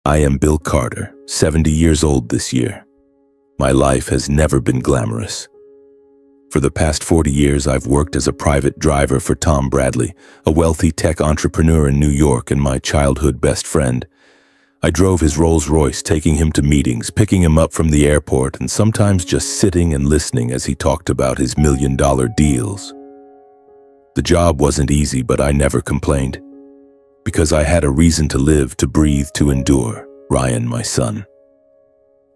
I am Bill Carter, 70 years old this year. My life has never been glamorous. For the past 40 years, I've worked as a private driver for Tom Bradley, a wealthy tech entrepreneur in New York and my childhood best friend. I drove his Rolls-Royce, taking him to meetings, picking him up from the airport, and sometimes just sitting and listening as he talked about his million-dollar deals. The job wasn't easy, but I never complained. Because I had a reason to live, to breathe, to endure. Ryan, my son.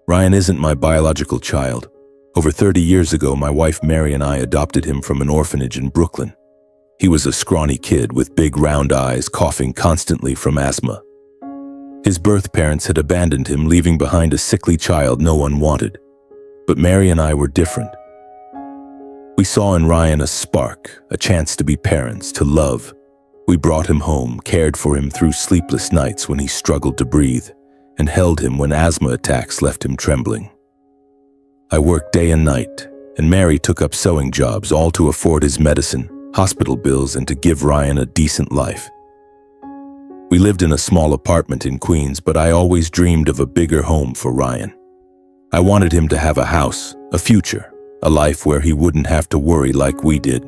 Ryan isn't my biological child. Over 30 years ago, my wife Mary and I adopted him from an orphanage in Brooklyn. He was a scrawny kid with big round eyes, coughing constantly from asthma. His birth parents had abandoned him, leaving behind a sickly child no one wanted. But Mary and I were different. We saw in Ryan a spark, a chance to be parents, to love. We brought him home, cared for him through sleepless nights when he struggled to breathe, and held him when asthma attacks left him trembling. I worked day and night, and Mary took up sewing jobs, all to afford his medicine, hospital bills, and to give Ryan a decent life. We lived in a small apartment in Queens, but I always dreamed of a bigger home for Ryan. I wanted him to have a house, a future, a life where he wouldn't have to worry like we did.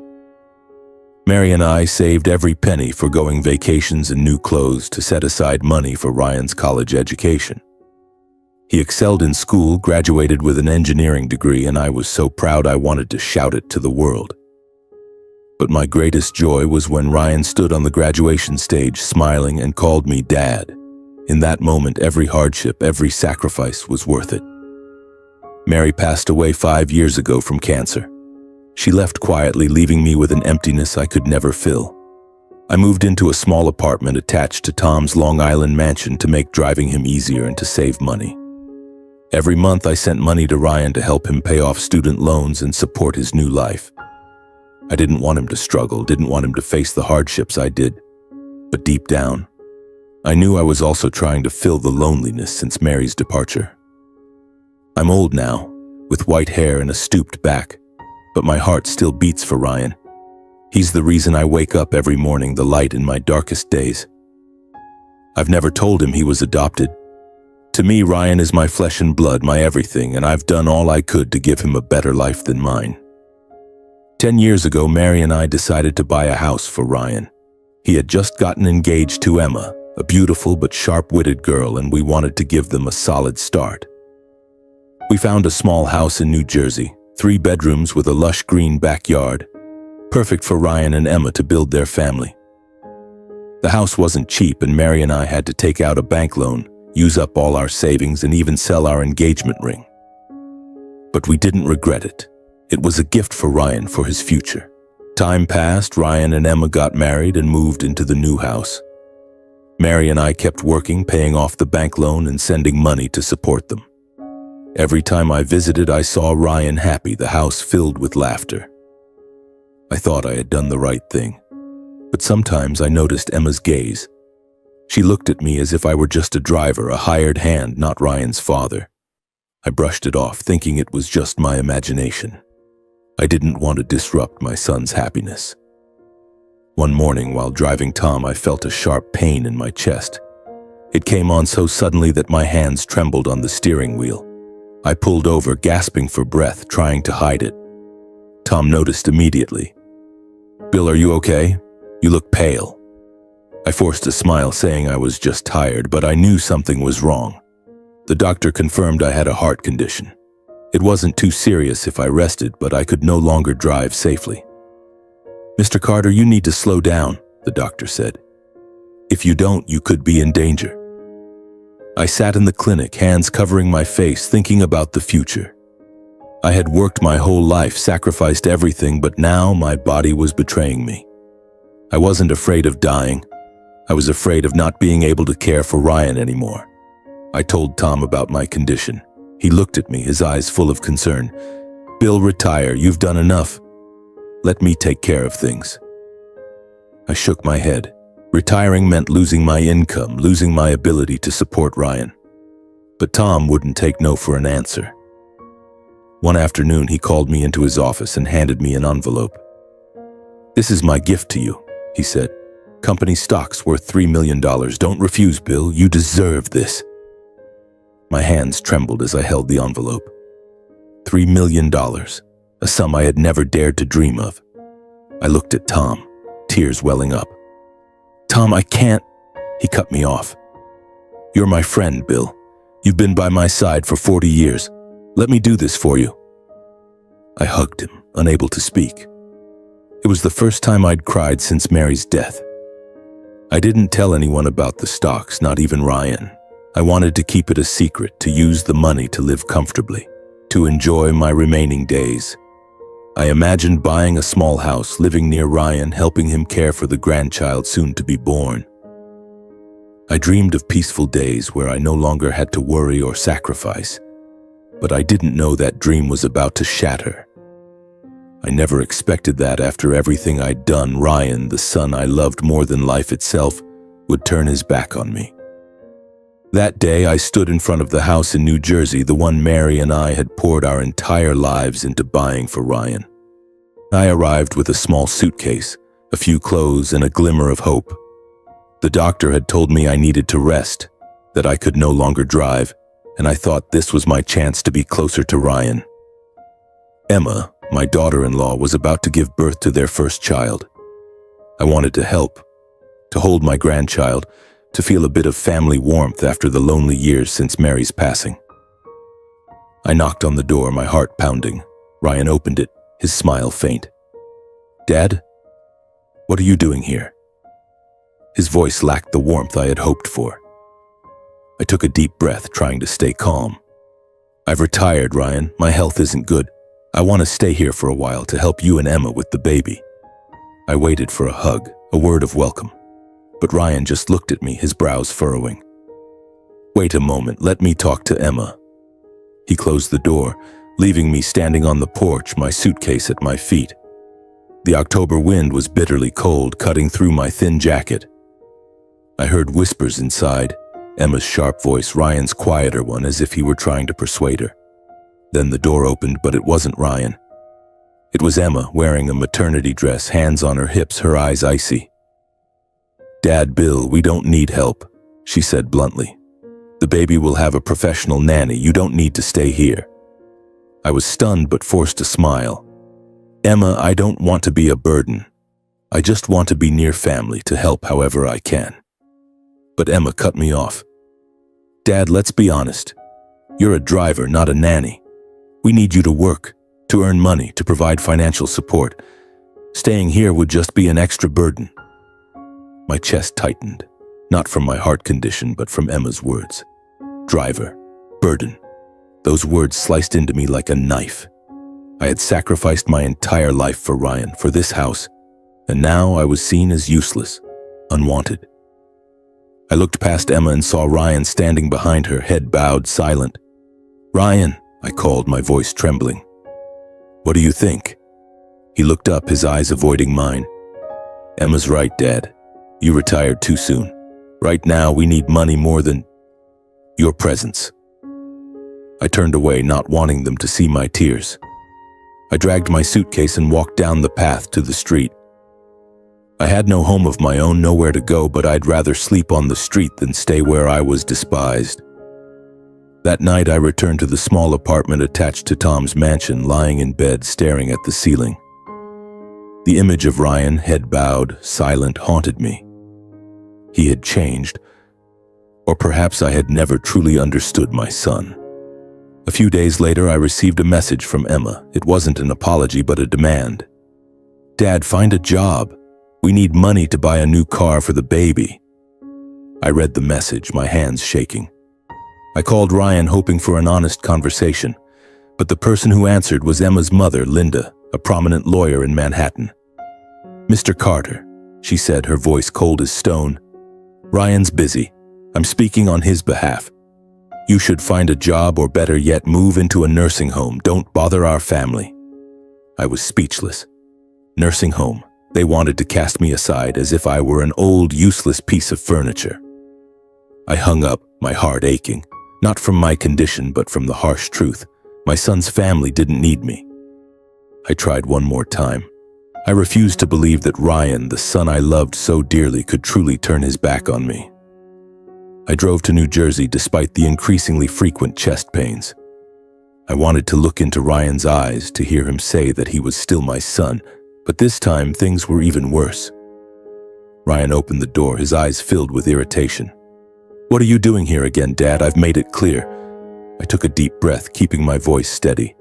Mary and I saved every penny for going vacations and new clothes to set aside money for Ryan's college education. He excelled in school, graduated with an engineering degree, and I was so proud I wanted to shout it to the world. But my greatest joy was when Ryan stood on the graduation stage smiling and called me Dad. In that moment, every hardship, every sacrifice was worth it. Mary passed away 5 years ago from cancer. She left quietly, leaving me with an emptiness I could never fill. I moved into a small apartment attached to Tom's Long Island mansion to make driving him easier and to save money. Every month I sent money to Ryan to help him pay off student loans and support his new life. I didn't want him to struggle, didn't want him to face the hardships I did. But deep down, I knew I was also trying to fill the loneliness since Mary's departure. I'm old now, with white hair and a stooped back. But my heart still beats for Ryan. He's the reason I wake up every morning, the light in my darkest days. I've never told him he was adopted. To me, Ryan is my flesh and blood, my everything, and I've done all I could to give him a better life than mine. 10 years ago, Mary and I decided to buy a house for Ryan. He had just gotten engaged to Emma, a beautiful but sharp-witted girl, and we wanted to give them a solid start. We found a small house in New Jersey, 3 bedrooms with a lush green backyard, perfect for Ryan and Emma to build their family. The house wasn't cheap, and Mary and I had to take out a bank loan, use up all our savings, and even sell our engagement ring. But we didn't regret it. It was a gift for Ryan for his future. Time passed, Ryan and Emma got married and moved into the new house. Mary and I kept working, paying off the bank loan and sending money to support them. Every time I visited, I saw Ryan happy, the house filled with laughter. I thought I had done the right thing, but sometimes I noticed Emma's gaze. She looked at me as if I were just a driver, a hired hand, not Ryan's father. I brushed it off, thinking it was just my imagination. I didn't want to disrupt my son's happiness. One morning, while driving Tom, I felt a sharp pain in my chest. It came on so suddenly that my hands trembled on the steering wheel. I pulled over, gasping for breath, trying to hide it. Tom noticed immediately. "Bill, are you okay? You look pale." I forced a smile, saying I was just tired, but I knew something was wrong. The doctor confirmed I had a heart condition. It wasn't too serious if I rested, but I could no longer drive safely. "Mr. Carter, you need to slow down," the doctor said. "If you don't, you could be in danger." I sat in the clinic, hands covering my face, thinking about the future. I had worked my whole life, sacrificed everything, but now my body was betraying me. I wasn't afraid of dying. I was afraid of not being able to care for Ryan anymore. I told Tom about my condition. He looked at me, his eyes full of concern. "Bill, retire. You've done enough. Let me take care of things." I shook my head. Retiring meant losing my income, losing my ability to support Ryan. But Tom wouldn't take no for an answer. One afternoon, he called me into his office and handed me an envelope. "This is my gift to you," he said. "Company stock's worth $3 million. Don't refuse, Bill. You deserve this." My hands trembled as I held the envelope. $3 million, a sum I had never dared to dream of. I looked at Tom, tears welling up. "Tom, I can't," he cut me off. "You're my friend, Bill. You've been by my side for 40 years. Let me do this for you." I hugged him, unable to speak. It was the first time I'd cried since Mary's death. I didn't tell anyone about the stocks, not even Ryan. I wanted to keep it a secret, to use the money to live comfortably, to enjoy my remaining days. I imagined buying a small house, living near Ryan, helping him care for the grandchild soon to be born. I dreamed of peaceful days where I no longer had to worry or sacrifice, but I didn't know that dream was about to shatter. I never expected that after everything I'd done, Ryan, the son I loved more than life itself, would turn his back on me. That day, I stood in front of the house in New Jersey, the one Mary and I had poured our entire lives into buying for Ryan. I arrived with a small suitcase, a few clothes, and a glimmer of hope. The doctor had told me I needed to rest, that I could no longer drive, and I thought this was my chance to be closer to Ryan. Emma, my daughter-in-law, was about to give birth to their first child. I wanted to help, to hold my grandchild, to feel a bit of family warmth after the lonely years since Mary's passing. I knocked on the door, my heart pounding. Ryan opened it, his smile faint. "Dad? What are you doing here?" His voice lacked the warmth I had hoped for. I took a deep breath, trying to stay calm. "I've retired, Ryan. My health isn't good. I want to stay here for a while to help you and Emma with the baby." I waited for a hug, a word of welcome. But Ryan just looked at me, his brows furrowing. "Wait a moment, let me talk to Emma." He closed the door, leaving me standing on the porch, my suitcase at my feet. The October wind was bitterly cold, cutting through my thin jacket. I heard whispers inside, Emma's sharp voice, Ryan's quieter one, as if he were trying to persuade her. Then the door opened, but it wasn't Ryan. It was Emma, wearing a maternity dress, hands on her hips, her eyes icy. "Dad, Bill, we don't need help," she said bluntly. "The baby will have a professional nanny. You don't need to stay here." I was stunned but forced to smile. "Emma, I don't want to be a burden. I just want to be near family, to help however I can." But Emma cut me off. "Dad, let's be honest. You're a driver, not a nanny. We need you to work, to earn money, to provide financial support. Staying here would just be an extra burden." My chest tightened, not from my heart condition, but from Emma's words. Driver, burden. Those words sliced into me like a knife. I had sacrificed my entire life for Ryan, for this house, and now I was seen as useless, unwanted. I looked past Emma and saw Ryan standing behind her, head bowed, silent. "Ryan," I called, my voice trembling. "What do you think?" He looked up, his eyes avoiding mine. "Emma's right, Dad. You retired too soon. Right now, we need money more than your presence." I turned away, not wanting them to see my tears. I dragged my suitcase and walked down the path to the street. I had no home of my own, nowhere to go, but I'd rather sleep on the street than stay where I was despised. That night, I returned to the small apartment attached to Tom's mansion, lying in bed, staring at the ceiling. The image of Ryan, head bowed, silent, haunted me. He had changed, or perhaps I had never truly understood my son. A few days later, I received a message from Emma. It wasn't an apology, but a demand. "Dad, find a job. We need money to buy a new car for the baby." I read the message, my hands shaking. I called Ryan, hoping for an honest conversation, but the person who answered was Emma's mother, Linda, a prominent lawyer in Manhattan. "Mr. Carter," she said, her voice cold as stone. "Ryan's busy. I'm speaking on his behalf. You should find a job, or better yet, move into a nursing home. Don't bother our family." I was speechless. Nursing home. They wanted to cast me aside as if I were an old, useless piece of furniture. I hung up, my heart aching, not from my condition, but from the harsh truth. My son's family didn't need me. I tried one more time. I refused to believe that Ryan, the son I loved so dearly, could truly turn his back on me. I drove to New Jersey despite the increasingly frequent chest pains. I wanted to look into Ryan's eyes to hear him say that he was still my son, but this time things were even worse. Ryan opened the door, his eyes filled with irritation. "What are you doing here again, Dad? I've made it clear." I took a deep breath, keeping my voice steady.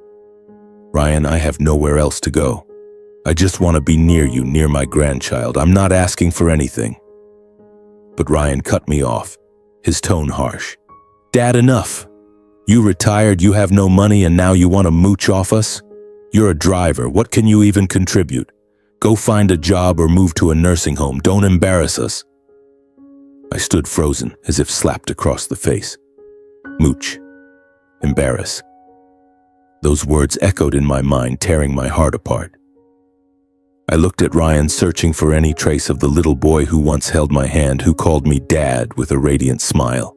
"Ryan, I have nowhere else to go. I just want to be near you, near my grandchild. I'm not asking for anything." But Ryan cut me off, his tone harsh. "Dad, enough. You retired, you have no money, and now you want to mooch off us? You're a driver. What can you even contribute? Go find a job or move to a nursing home. Don't embarrass us." I stood frozen, as if slapped across the face. Mooch. Embarrass. Those words echoed in my mind, tearing my heart apart. I looked at Ryan, searching for any trace of the little boy who once held my hand, who called me Dad with a radiant smile.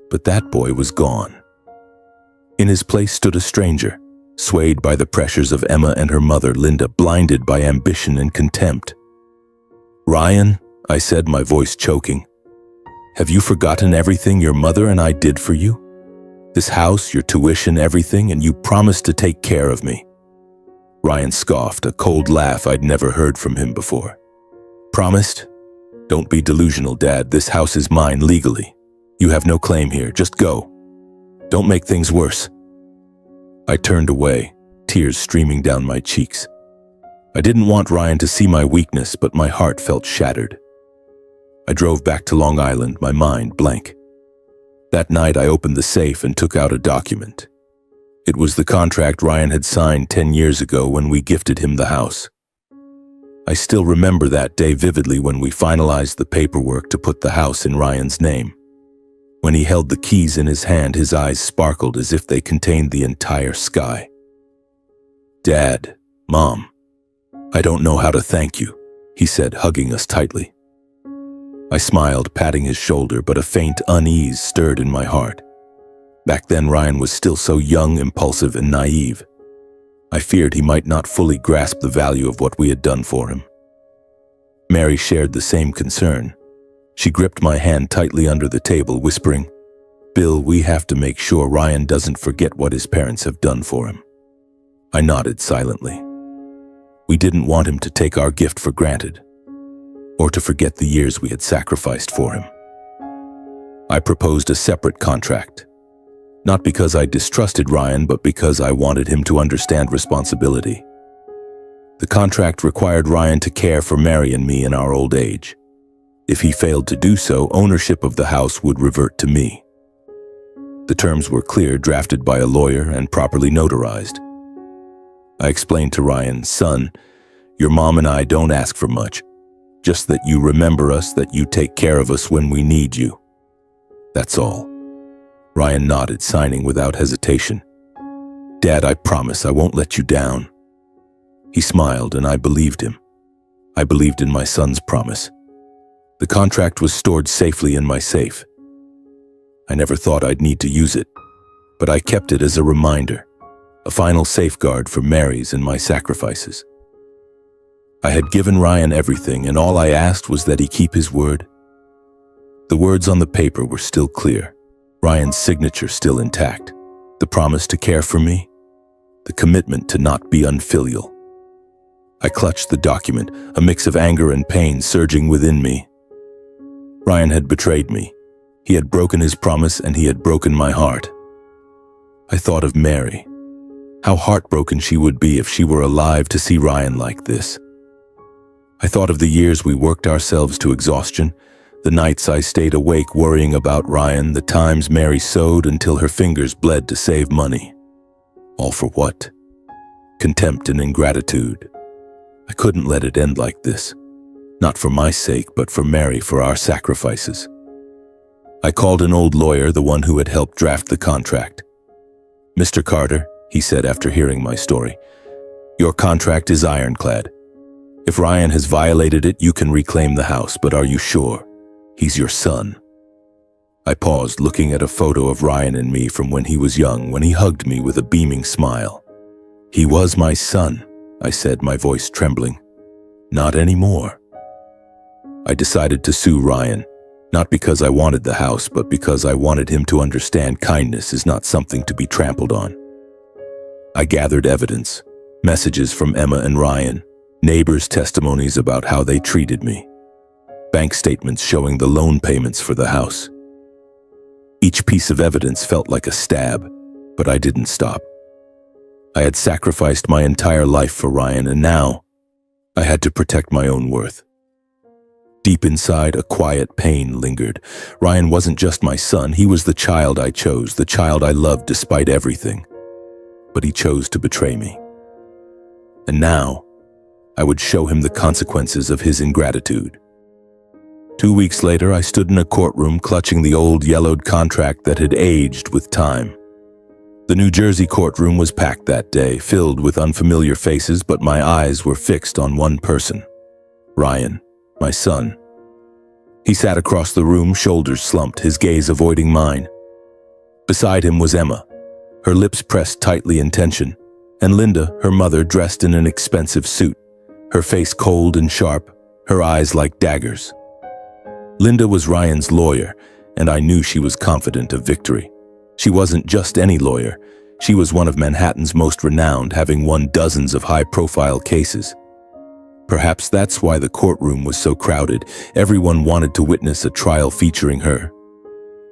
But that boy was gone. In his place stood a stranger, swayed by the pressures of Emma and her mother, Linda, blinded by ambition and contempt. "Ryan," I said, my voice choking, "have you forgotten everything your mother and I did for you? This house, your tuition, everything, and you promised to take care of me." Ryan scoffed, a cold laugh I'd never heard from him before. "Promised? Don't be delusional, Dad. This house is mine legally. You have no claim here. Just go. Don't make things worse." I turned away, tears streaming down my cheeks. I didn't want Ryan to see my weakness, but my heart felt shattered. I drove back to Long Island, my mind blank. That night I opened the safe and took out a document. It was the contract Ryan had signed 10 years ago when we gifted him the house. I still remember that day vividly, when we finalized the paperwork to put the house in Ryan's name. When he held the keys in his hand, his eyes sparkled as if they contained the entire sky. "Dad, Mom, I don't know how to thank you," he said, hugging us tightly. I smiled, patting his shoulder, but a faint unease stirred in my heart. Back then, Ryan was still so young, impulsive, and naive. I feared he might not fully grasp the value of what we had done for him. Mary shared the same concern. She gripped my hand tightly under the table, whispering, "Bill, we have to make sure Ryan doesn't forget what his parents have done for him." I nodded silently. We didn't want him to take our gift for granted, or to forget the years we had sacrificed for him. I proposed a separate contract, not because I distrusted Ryan, but because I wanted him to understand responsibility. The contract required Ryan to care for Mary and me in our old age. If he failed to do so, ownership of the house would revert to me. The terms were clear, drafted by a lawyer and properly notarized. I explained to Ryan, "Son, your mom and I don't ask for much. Just that you remember us, that you take care of us when we need you. That's all." Ryan nodded, signing without hesitation. "Dad, I promise I won't let you down." He smiled, and I believed him. I believed in my son's promise. The contract was stored safely in my safe. I never thought I'd need to use it, but I kept it as a reminder, a final safeguard for Mary's and my sacrifices. I had given Ryan everything, and all I asked was that he keep his word. The words on the paper were still clear, Ryan's signature still intact, the promise to care for me, the commitment to not be unfilial. I clutched the document, a mix of anger and pain surging within me. Ryan had betrayed me. He had broken his promise, and he had broken my heart. I thought of Mary. How heartbroken she would be if she were alive to see Ryan like this. I thought of the years we worked ourselves to exhaustion, the nights I stayed awake worrying about Ryan, the times Mary sewed until her fingers bled to save money. All for what? Contempt and ingratitude. I couldn't let it end like this. Not for my sake, but for Mary, for our sacrifices. I called an old lawyer, the one who had helped draft the contract. "Mr. Carter," he said after hearing my story, "your contract is ironclad. If Ryan has violated it, you can reclaim the house, but are you sure? He's your son." I paused, looking at a photo of Ryan and me from when he was young, when he hugged me with a beaming smile. "He was my son," I said, my voice trembling. "Not anymore." I decided to sue Ryan, Not because I wanted the house, but because I wanted him to understand kindness is not something to be trampled on. I gathered evidence, messages from Emma and Ryan, neighbors' testimonies about how they treated me, bank statements showing the loan payments for the house. Each piece of evidence felt like a stab, but I didn't stop. I had sacrificed my entire life for Ryan, and now I had to protect my own worth. Deep inside, a quiet pain lingered. Ryan wasn't just my son, he was the child I chose, the child I loved despite everything. But he chose to betray me. And now, I would show him the consequences of his ingratitude. 2 weeks later, I stood in a courtroom clutching the old yellowed contract that had aged with time. The New Jersey courtroom was packed that day, filled with unfamiliar faces, but my eyes were fixed on one person, Ryan, my son. He sat across the room, shoulders slumped, his gaze avoiding mine. Beside him was Emma, her lips pressed tightly in tension, and Linda, her mother, dressed in an expensive suit, her face cold and sharp, her eyes like daggers. Linda was Ryan's lawyer, and I knew she was confident of victory. She wasn't just any lawyer. She was one of Manhattan's most renowned, having won dozens of high-profile cases. Perhaps that's why the courtroom was so crowded. Everyone wanted to witness a trial featuring her.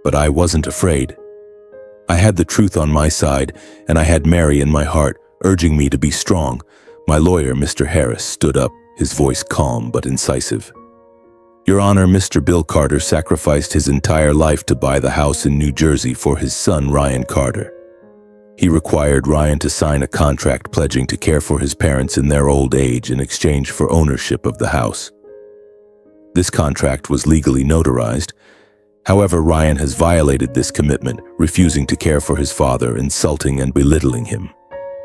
But I wasn't afraid. I had the truth on my side, and I had Mary in my heart, urging me to be strong. My lawyer, Mr. Harris, stood up, his voice calm but incisive. Your Honor, Mr. Bill Carter sacrificed his entire life to buy the house in New Jersey for his son, Ryan Carter. He required Ryan to sign a contract pledging to care for his parents in their old age in exchange for ownership of the house. This contract was legally notarized. However, Ryan has violated this commitment, refusing to care for his father, insulting and belittling him.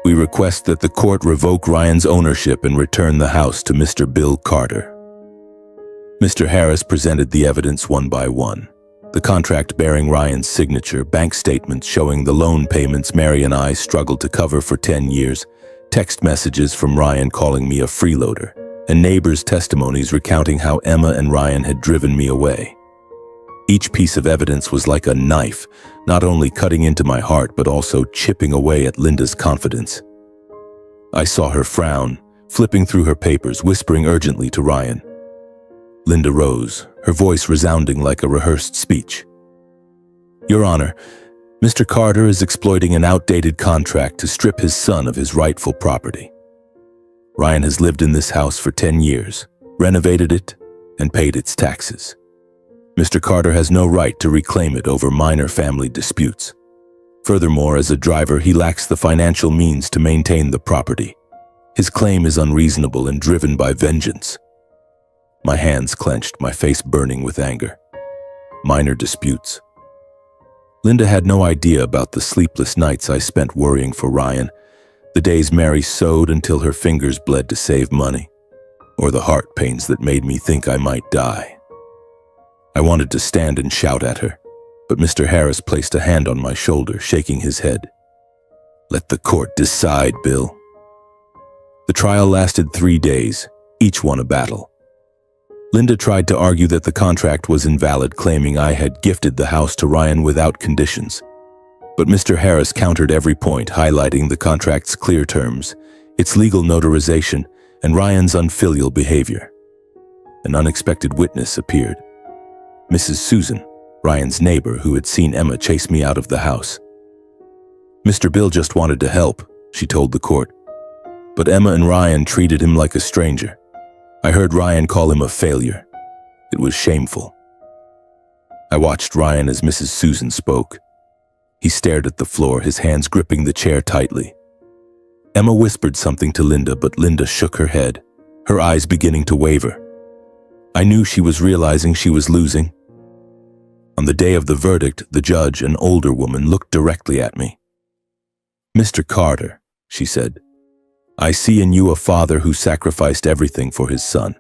We request that the court revoke Ryan's ownership and return the house to Mr. Bill Carter. Mr. Harris presented the evidence one by one. The contract bearing Ryan's signature, bank statements showing the loan payments Mary and I struggled to cover for 10 years, text messages from Ryan calling me a freeloader, and neighbors' testimonies recounting how Emma and Ryan had driven me away. Each piece of evidence was like a knife, not only cutting into my heart but also chipping away at Linda's confidence. I saw her frown, flipping through her papers, whispering urgently to Ryan. Linda rose, her voice resounding like a rehearsed speech. Your Honor, Mr. Carter is exploiting an outdated contract to strip his son of his rightful property. Ryan has lived in this house for 10 years, renovated it, and paid its taxes. Mr. Carter has no right to reclaim it over minor family disputes. Furthermore, as a driver, he lacks the financial means to maintain the property. His claim is unreasonable and driven by vengeance. My hands clenched, my face burning with anger. Minor disputes. Linda had no idea about the sleepless nights I spent worrying for Ryan, the days Mary sewed until her fingers bled to save money, or the heart pains that made me think I might die. I wanted to stand and shout at her, but Mr. Harris placed a hand on my shoulder, shaking his head. Let the court decide, Bill. The trial lasted 3 days, each one a battle. Linda tried to argue that the contract was invalid, claiming I had gifted the house to Ryan without conditions. But Mr. Harris countered every point, highlighting the contract's clear terms, its legal notarization, and Ryan's unfilial behavior. An unexpected witness appeared. Mrs. Susan, Ryan's neighbor who had seen Emma chase me out of the house. Mr. Bill just wanted to help, she told the court. But Emma and Ryan treated him like a stranger. I heard Ryan call him a failure. It was shameful. I watched Ryan as Mrs. Susan spoke. He stared at the floor, his hands gripping the chair tightly. Emma whispered something to Linda, but Linda shook her head, her eyes beginning to waver. I knew she was realizing she was losing. On the day of the verdict, the judge, an older woman, looked directly at me. Mr. Carter, she said, I see in you a father who sacrificed everything for his son.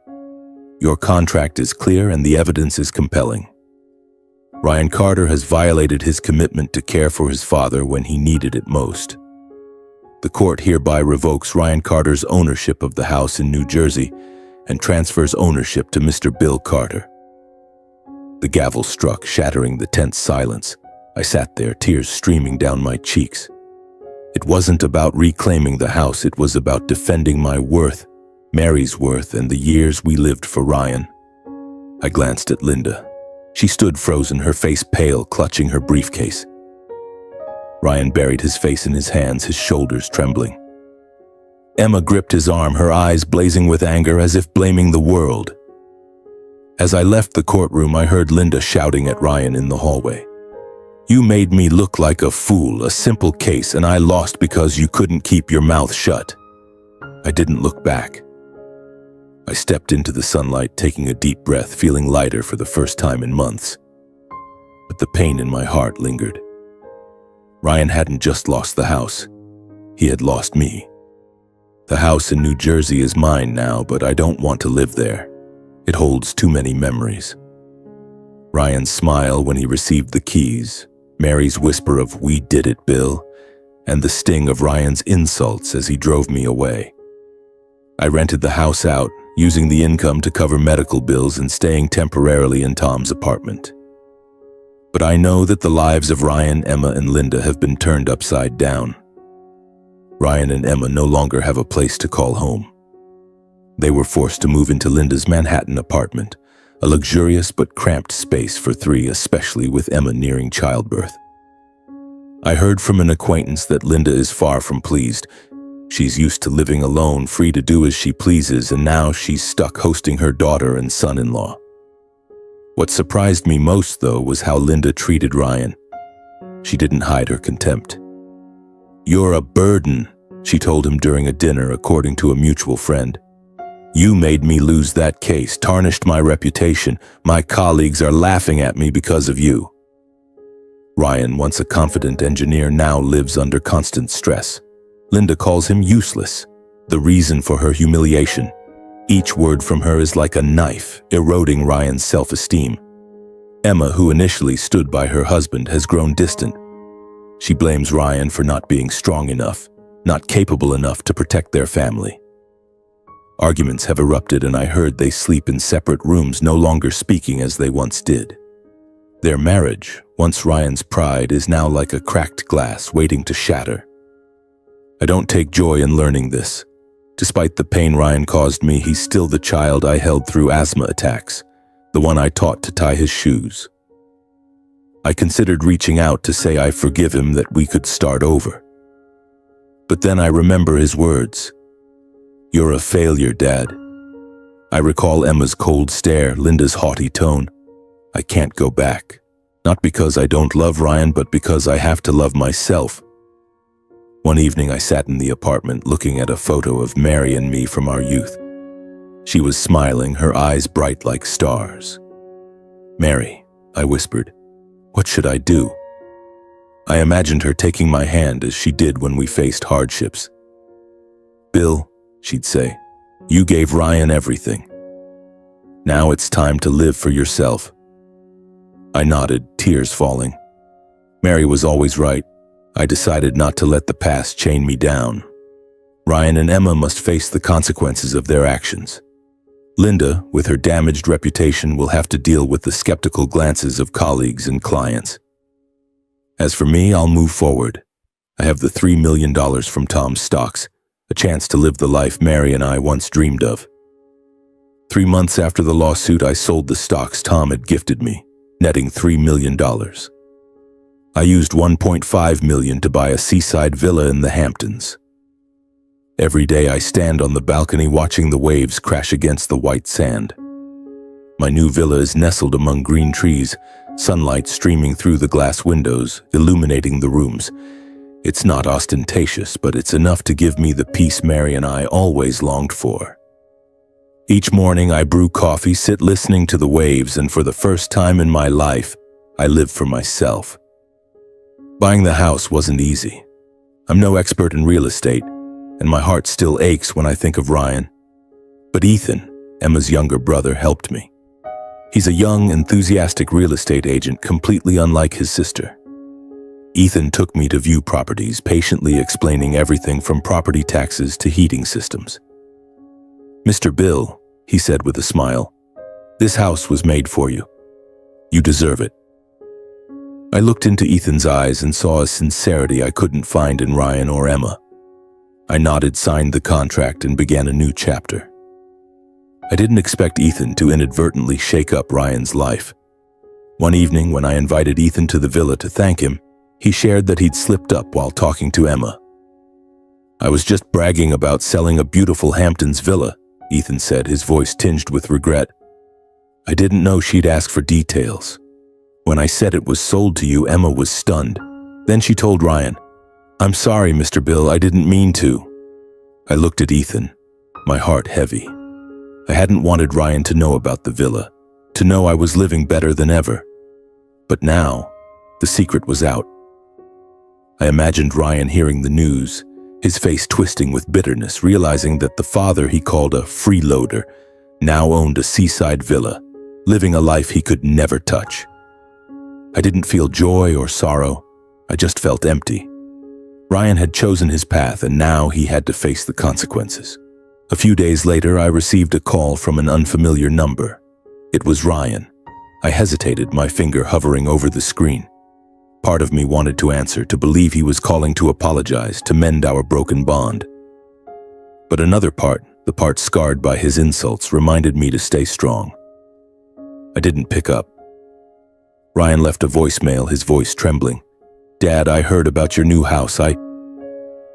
Your contract is clear and the evidence is compelling. Ryan Carter has violated his commitment to care for his father when he needed it most. The court hereby revokes Ryan Carter's ownership of the house in New Jersey and transfers ownership to Mr. Bill Carter. The gavel struck, shattering the tense silence. I sat there, tears streaming down my cheeks. It wasn't about reclaiming the house, it was about defending my worth, Mary's worth, and the years we lived for Ryan. I glanced at Linda. She stood frozen, her face pale, clutching her briefcase. Ryan buried his face in his hands, his shoulders trembling. Emma gripped his arm, her eyes blazing with anger, as if blaming the world. As I left the courtroom, I heard Linda shouting at Ryan in the hallway. "You made me look like a fool, a simple case, and I lost because you couldn't keep your mouth shut." I didn't look back. I stepped into the sunlight, taking a deep breath, feeling lighter for the first time in months. But the pain in my heart lingered. Ryan hadn't just lost the house. He had lost me. The house in New Jersey is mine now, but I don't want to live there. It holds too many memories. Ryan's smile when he received the keys, Mary's whisper of "We did it, Bill," and the sting of Ryan's insults as he drove me away. I rented the house out, using the income to cover medical bills and staying temporarily in Tom's apartment. But I know that the lives of Ryan, Emma, and Linda have been turned upside down. Ryan and Emma no longer have a place to call home. They were forced to move into Linda's Manhattan apartment, a luxurious but cramped space for three, especially with Emma nearing childbirth. I heard from an acquaintance that Linda is far from pleased. She's used to living alone, free to do as she pleases, and now she's stuck hosting her daughter and son-in-law. What surprised me most, though, was how Linda treated Ryan. She didn't hide her contempt. "You're a burden," she told him during a dinner, according to a mutual friend. "You made me lose that case, tarnished my reputation. My colleagues are laughing at me because of you." Ryan, once a confident engineer, now lives under constant stress. Linda calls him useless, the reason for her humiliation. Each word from her is like a knife, eroding Ryan's self-esteem. Emma, who initially stood by her husband, has grown distant. She blames Ryan for not being strong enough, not capable enough to protect their family. Arguments have erupted, and I heard they sleep in separate rooms, no longer speaking as they once did. Their marriage, once Ryan's pride, is now like a cracked glass waiting to shatter. I don't take joy in learning this. Despite the pain Ryan caused me, he's still the child I held through asthma attacks, the one I taught to tie his shoes. I considered reaching out to say I forgive him, that we could start over. But then I remember his words. "You're a failure, Dad." I recall Emma's cold stare, Linda's haughty tone. I can't go back. Not because I don't love Ryan, but because I have to love myself. One evening I sat in the apartment looking at a photo of Mary and me from our youth. She was smiling, her eyes bright like stars. "Mary," I whispered, "what should I do?" I imagined her taking my hand as she did when we faced hardships. "Bill," she'd say, "you gave Ryan everything. Now it's time to live for yourself." I nodded, tears falling. Mary was always right. I decided not to let the past chain me down. Ryan and Emma must face the consequences of their actions. Linda, with her damaged reputation, will have to deal with the skeptical glances of colleagues and clients. As for me, I'll move forward. I have the $3 million from Tom's stocks, a chance to live the life Mary and I once dreamed of. 3 months after the lawsuit, I sold the stocks Tom had gifted me, netting $3 million. I used $1.5 million to buy a seaside villa in the Hamptons. Every day I stand on the balcony watching the waves crash against the white sand. My new villa is nestled among green trees, sunlight streaming through the glass windows, illuminating the rooms. It's not ostentatious, but it's enough to give me the peace Mary and I always longed for. Each morning I brew coffee, sit listening to the waves, and for the first time in my life, I live for myself. Buying the house wasn't easy. I'm no expert in real estate, and my heart still aches when I think of Ryan. But Ethan, Emma's younger brother, helped me. He's a young, enthusiastic real estate agent, completely unlike his sister. Ethan took me to view properties, patiently explaining everything from property taxes to heating systems. "Mr. Bill," he said with a smile, "this house was made for you. You deserve it." I looked into Ethan's eyes and saw a sincerity I couldn't find in Ryan or Emma. I nodded, signed the contract, and began a new chapter. I didn't expect Ethan to inadvertently shake up Ryan's life. One evening, when I invited Ethan to the villa to thank him, he shared that he'd slipped up while talking to Emma. "I was just bragging about selling a beautiful Hamptons villa," Ethan said, his voice tinged with regret. "I didn't know she'd ask for details. When I said it was sold to you, Emma was stunned. Then she told Ryan, 'I'm sorry, Mr. Bill, I didn't mean to.'" I looked at Ethan, my heart heavy. I hadn't wanted Ryan to know about the villa, to know I was living better than ever. But now, the secret was out. I imagined Ryan hearing the news, his face twisting with bitterness, realizing that the father he called a freeloader now owned a seaside villa, living a life he could never touch. I didn't feel joy or sorrow, I just felt empty. Ryan had chosen his path, and now he had to face the consequences. A few days later, I received a call from an unfamiliar number. It was Ryan. I hesitated, my finger hovering over the screen. Part of me wanted to answer, to believe he was calling to apologize, to mend our broken bond. But another part, the part scarred by his insults, reminded me to stay strong. I didn't pick up. Ryan left a voicemail, his voice trembling. "Dad, I heard about your new house. I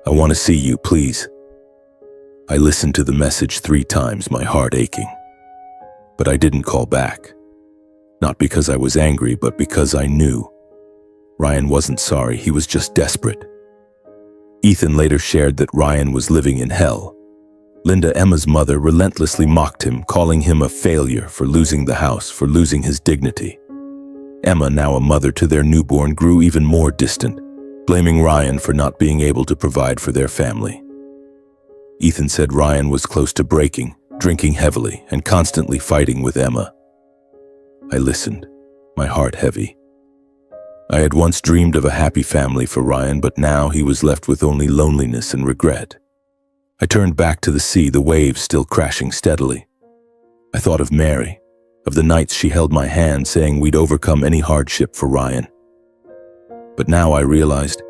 want to see you, please." I listened to the message 3 times, my heart aching. But I didn't call back. Not because I was angry, but because I knew. Ryan wasn't sorry, he was just desperate. Ethan later shared that Ryan was living in hell. Linda, Emma's mother, relentlessly mocked him, calling him a failure for losing the house, for losing his dignity. Emma, now a mother to their newborn, grew even more distant, blaming Ryan for not being able to provide for their family. Ethan said Ryan was close to breaking, drinking heavily, and constantly fighting with Emma. I listened, my heart heavy. I had once dreamed of a happy family for Ryan, but now he was left with only loneliness and regret. I turned back to the sea, the waves still crashing steadily. I thought of Mary, of the nights she held my hand, saying we'd overcome any hardship for Ryan. But now I realized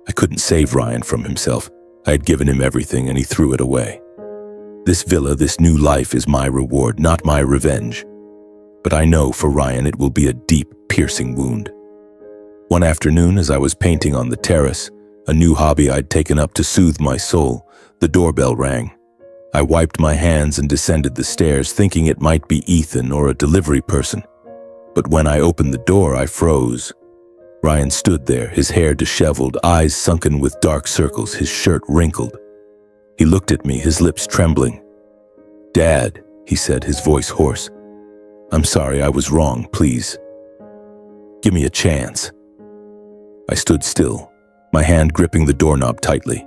I couldn't save Ryan from himself. I had given him everything and he threw it away. This villa, this new life is my reward, not my revenge. But I know for Ryan it will be a deep, piercing wound. One afternoon, as I was painting on the terrace, a new hobby I'd taken up to soothe my soul, the doorbell rang. I wiped my hands and descended the stairs, thinking it might be Ethan or a delivery person. But when I opened the door, I froze. Ryan stood there, his hair disheveled, eyes sunken with dark circles, his shirt wrinkled. He looked at me, his lips trembling. "Dad," he said, his voice hoarse. "I'm sorry, I was wrong, please. Give me a chance." I stood still, my hand gripping the doorknob tightly.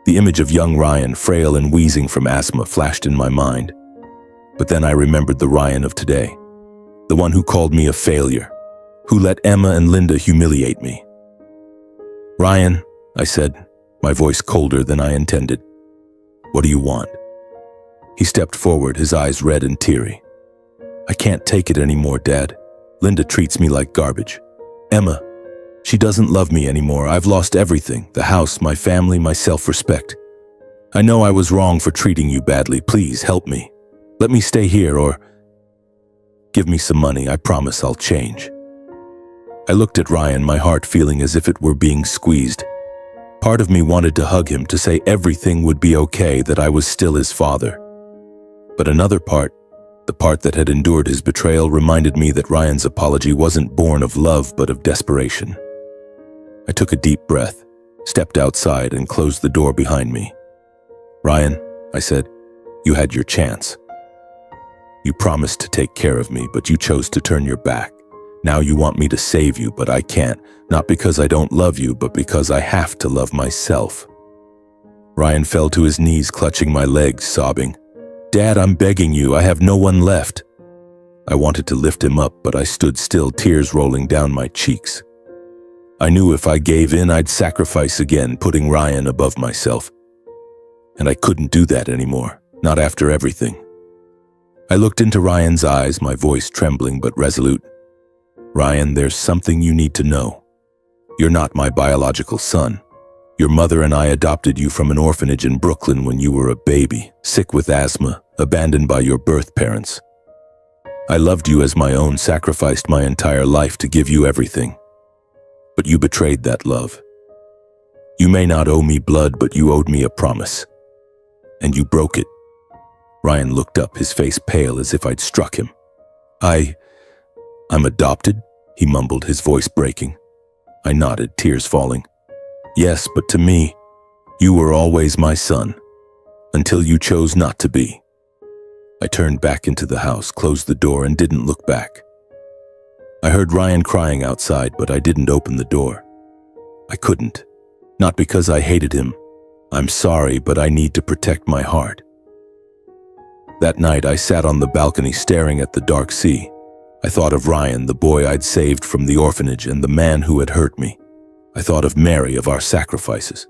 The image of young Ryan, frail and wheezing from asthma, flashed in my mind. But then I remembered the Ryan of today, the one who called me a failure, who let Emma and Linda humiliate me. "Ryan," I said, my voice colder than I intended. "What do you want?" He stepped forward, his eyes red and teary. "I can't take it anymore, Dad. Linda treats me like garbage. Emma, she doesn't love me anymore. I've lost everything, the house, my family, my self-respect. I know I was wrong for treating you badly. Please help me. Let me stay here or give me some money. I promise I'll change." I looked at Ryan, my heart feeling as if it were being squeezed. Part of me wanted to hug him, to say everything would be okay, that I was still his father. But another part, the part that had endured his betrayal, reminded me that Ryan's apology wasn't born of love but of desperation. I took a deep breath, stepped outside, and closed the door behind me. "Ryan," I said, "you had your chance. You promised to take care of me, but you chose to turn your back. Now you want me to save you, but I can't, not because I don't love you, but because I have to love myself." Ryan fell to his knees, clutching my legs, sobbing, "Dad, I'm begging you, I have no one left." I wanted to lift him up, but I stood still, tears rolling down my cheeks. I knew if I gave in, I'd sacrifice again, putting Ryan above myself. And I couldn't do that anymore, not after everything. I looked into Ryan's eyes, my voice trembling but resolute. Ryan, there's something you need to know. You're not my biological son. Your mother and I adopted you from an orphanage in Brooklyn when you were a baby, sick with asthma, abandoned by your birth parents. I loved you as my own, sacrificed my entire life to give you everything. But you betrayed that love. You may not owe me blood, but you owed me a promise. And you broke it. Ryan looked up, his face pale as if I'd struck him. I'm adopted, he mumbled, his voice breaking. I nodded, tears falling. Yes, but to me, you were always my son, until you chose not to be. I turned back into the house, closed the door, and didn't look back. I heard Ryan crying outside, but I didn't open the door. I couldn't. Not because I hated him. I'm sorry, but I need to protect my heart. That night, I sat on the balcony staring at the dark sea. I thought of Ryan, the boy I'd saved from the orphanage, and the man who had hurt me. I thought of Mary, of our sacrifices.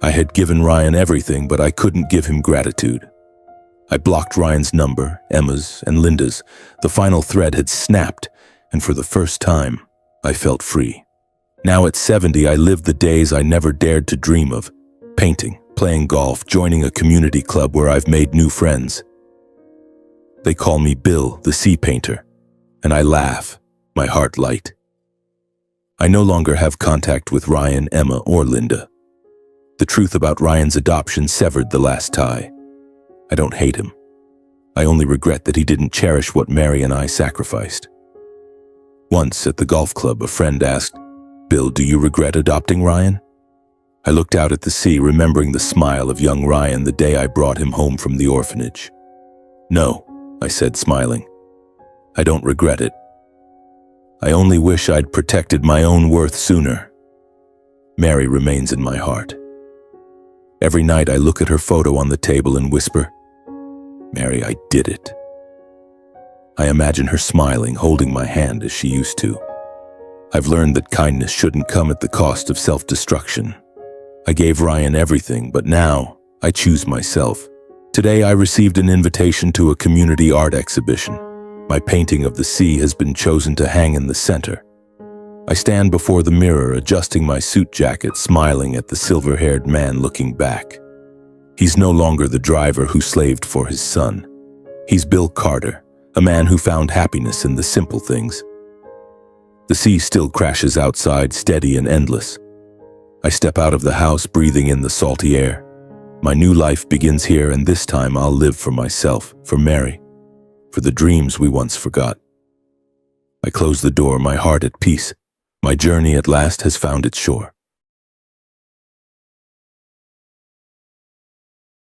I had given Ryan everything, but I couldn't give him gratitude. I blocked Ryan's number, Emma's, and Linda's. The final thread had snapped, and for the first time, I felt free. Now at 70, I lived the days I never dared to dream of. Painting, playing golf, joining a community club where I've made new friends. They call me Bill, the sea painter, and I laugh, my heart light. I no longer have contact with Ryan, Emma, or Linda. The truth about Ryan's adoption severed the last tie. I don't hate him. I only regret that he didn't cherish what Mary and I sacrificed. Once at the golf club, a friend asked, "Bill, do you regret adopting Ryan?" I looked out at the sea, remembering the smile of young Ryan the day I brought him home from the orphanage. "No," I said, smiling. "I don't regret it. I only wish I'd protected my own worth sooner." Mary remains in my heart. Every night I look at her photo on the table and whisper, "Mary, I did it." I imagine her smiling, holding my hand as she used to. I've learned that kindness shouldn't come at the cost of self-destruction. I gave Ryan everything, but now I choose myself. Today I received an invitation to a community art exhibition. My painting of the sea has been chosen to hang in the center. I stand before the mirror, adjusting my suit jacket, smiling at the silver-haired man looking back. He's no longer the driver who slaved for his son. He's Bill Carter, a man who found happiness in the simple things. The sea still crashes outside, steady and endless. I step out of the house, breathing in the salty air. My new life begins here, and this time I'll live for myself, for Mary, for the dreams we once forgot. I close the door, my heart at peace. My journey at last has found its shore.